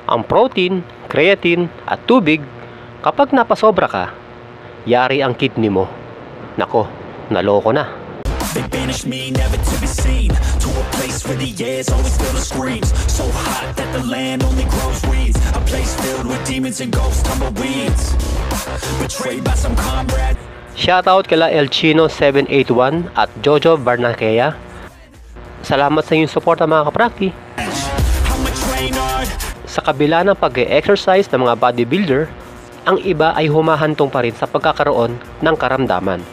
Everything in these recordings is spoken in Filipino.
Ang protein, creatine at tubig, kapag napasobra ka, yari ang kidney mo. Nako, naloko na. They banish me, never to be seen, to a place where the air's always filled with screams, so hot that the land only grows weeds, a place filled with demons and ghosts, tumbleweeds, betrayed by some comrade. Shoutout kala El Chino 781 at Jojo Barnaquea. Salamat sa inyong suporta mga kaprakti. I'm a trainer. Sa kabila ng pag-e-exercise ng mga bodybuilder, ang iba ay humahantong pa rin sa pagkakaroon ng karamdaman.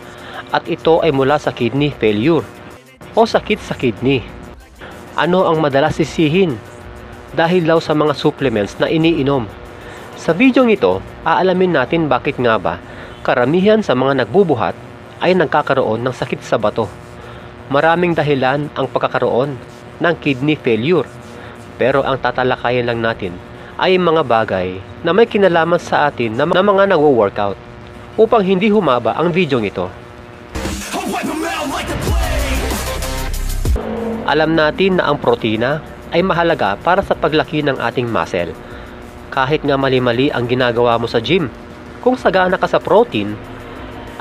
At ito ay mula sa kidney failure o sakit sa kidney. Ano ang madalas sisihin? Dahil daw sa mga supplements na iniinom. Sa video ito, aalamin natin bakit nga ba karamihan sa mga nagbubuhat ay nagkakaroon ng sakit sa bato. Maraming dahilan ang pagkakaroon ng kidney failure. Pero ang tatalakayan lang natin ay mga bagay na may kinalaman sa atin na mga nagwo-workout upang hindi humaba ang video ito. Alam natin na ang protina ay mahalaga para sa paglaki ng ating muscle. Kahit nga mali-mali ang ginagawa mo sa gym, kung sagana ka sa protein,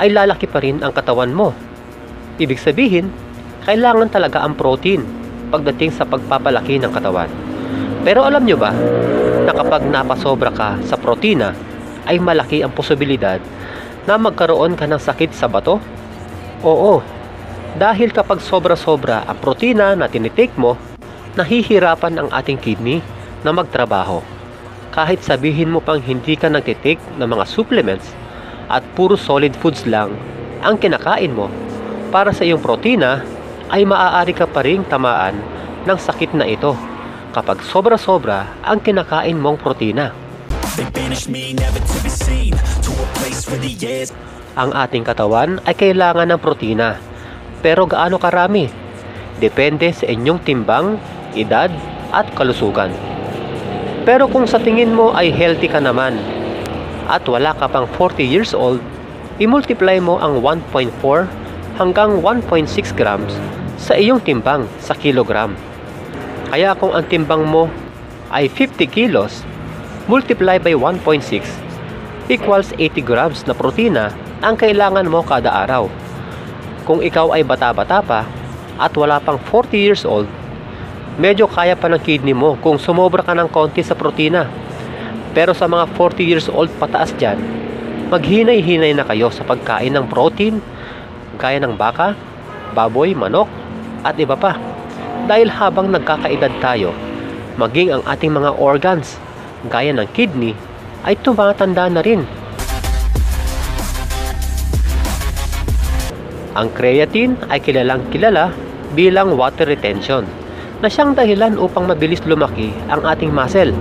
ay lalaki pa rin ang katawan mo. Ibig sabihin, kailangan talaga ang protein pagdating sa pagpapalaki ng katawan. Pero alam nyo ba, na kapag napasobra ka sa protina, ay malaki ang posibilidad na magkaroon ka ng sakit sa bato? Oo, dahil kapag sobra-sobra ang protina na tinitake mo, nahihirapan ang ating kidney na magtrabaho. Kahit sabihin mo pang hindi ka nagtitake ng mga supplements at puro solid foods lang ang kinakain mo, para sa iyong protina ay maaari ka pa ring tamaan ng sakit na ito kapag sobra-sobra ang kinakain mong protina. Ang ating katawan ay kailangan ng protina. Pero gaano karami? Depende sa inyong timbang, edad at kalusugan. Pero kung sa tingin mo ay healthy ka naman at wala ka pang 40 years old, i-multiply mo ang 1.4 hanggang 1.6 grams sa iyong timbang sa kilogram. Kaya kung ang timbang mo ay 50 kilos, multiply by 1.6 equals 80 grams na protina ang kailangan mo kada araw. Kung ikaw ay bata-bata pa at wala pang 40 years old, medyo kaya pa ng kidney mo kung sumobra ka ng konti sa protina. Pero sa mga 40 years old pataas dyan, maghinay-hinay na kayo sa pagkain ng protein gaya ng baka, baboy, manok at iba pa. Dahil habang nagkakaedad tayo, maging ang ating mga organs gaya ng kidney ay tumatanda na rin. Ang creatine ay kilalang kilala bilang water retention na siyang dahilan upang mabilis lumaki ang ating muscle.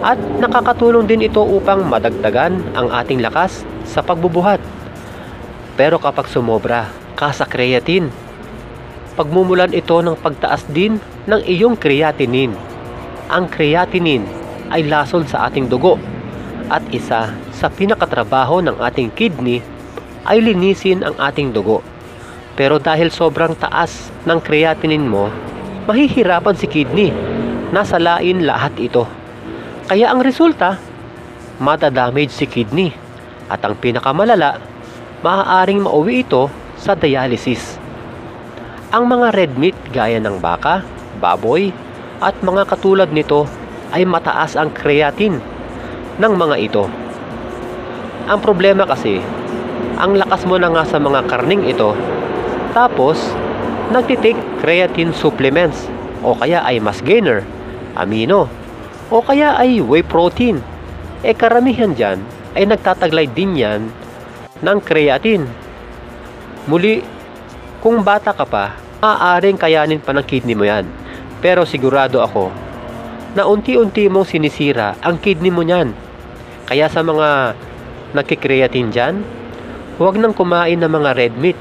At nakakatulong din ito upang madagdagan ang ating lakas sa pagbubuhat. Pero kapag sumobra ka sa creatine, pagmumulan ito ng pagtaas din ng iyong creatinine. Ang creatinine ay lason sa ating dugo at isa sa pinakatrabaho ng ating kidney ay linisin ang ating dugo. Pero dahil sobrang taas ng creatinine mo, mahihirapan si kidney. Nasa lain lahat ito. Kaya ang resulta, madadamage si kidney. At ang pinakamalala, maaaring mauwi ito sa dialysis. Ang mga red meat gaya ng baka, baboy, at mga katulad nito ay mataas ang creatine ng mga ito. Ang problema kasi, ang lakas mo na nga sa mga karning ito, tapos nagtitake creatine supplements o kaya ay mass gainer, amino, o kaya ay whey protein. Karamihan dyan ay nagtataglay din yan ng creatine. Muli, kung bata ka pa, maaaring kayanin pa ng kidney mo yan. Pero sigurado ako na unti-unti mong sinisira ang kidney mo niyan. Kaya sa mga nagkikreatine dyan, huwag nang kumain ng mga red meat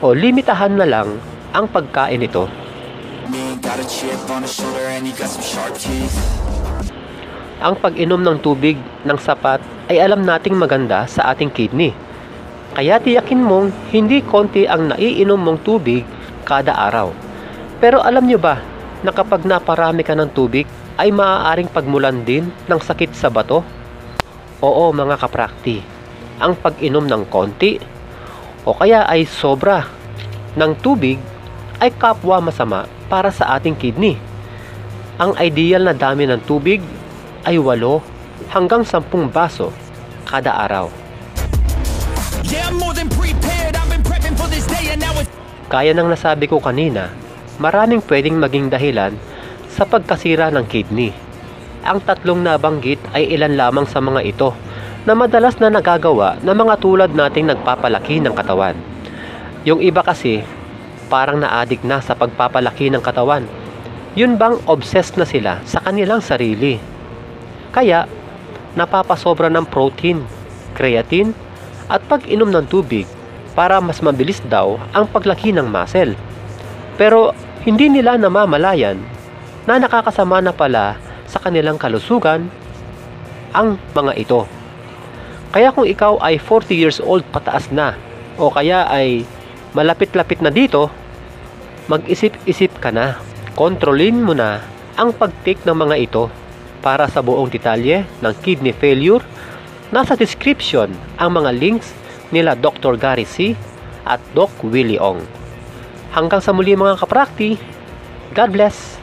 o limitahan na lang ang pagkain nito. Ang pag-inom ng tubig ng sapat ay alam nating maganda sa ating kidney. Kaya tiyakin mong hindi konti ang naiinom mong tubig kada araw. Pero alam nyo ba na kapag naparami ka ng tubig, ay maaaring pagmulan din ng sakit sa bato? Oo mga kaprakti, ang pag-inom ng konti o kaya ay sobra ng tubig ay kapwa masama para sa ating kidney. Ang ideal na dami ng tubig ay 8 hanggang 10 baso kada araw. Yeah, I'm more than prepared. I've been prepping for this day and now it's Kaya ng nasabi ko kanina, maraming pwedeng maging dahilan sa pagkasira ng kidney. Ang 3 nabanggit ay ilan lamang sa mga ito na madalas na nagagawa ng mga tulad nating nagpapalaki ng katawan. Yung iba kasi, parang na-addict na sa pagpapalaki ng katawan. Yun bang obsessed na sila sa kanilang sarili? Kaya, napapasobra ng protein, creatine, at pag-inom ng tubig para mas mabilis daw ang paglaki ng muscle. Pero, hindi nila namamalayan na nakakasama na pala sa kanilang kalusugan ang mga ito. Kaya kung ikaw ay 40 years old pataas na o kaya ay malapit-lapit na dito, mag-isip-isip ka na. Kontrolin mo na ang pag-take ng mga ito. Para sa buong detalye ng kidney failure, nasa description ang mga links nila Dr. Gary C. at Doc Willie Ong. Hanggang sa muli mga kaprakti, God bless!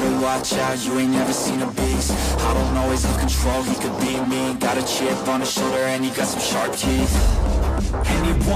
better watch out, you ain't never seen a beast. I don't always have control, he could be me. Got a chip on his shoulder and he got some sharp teeth. And he won't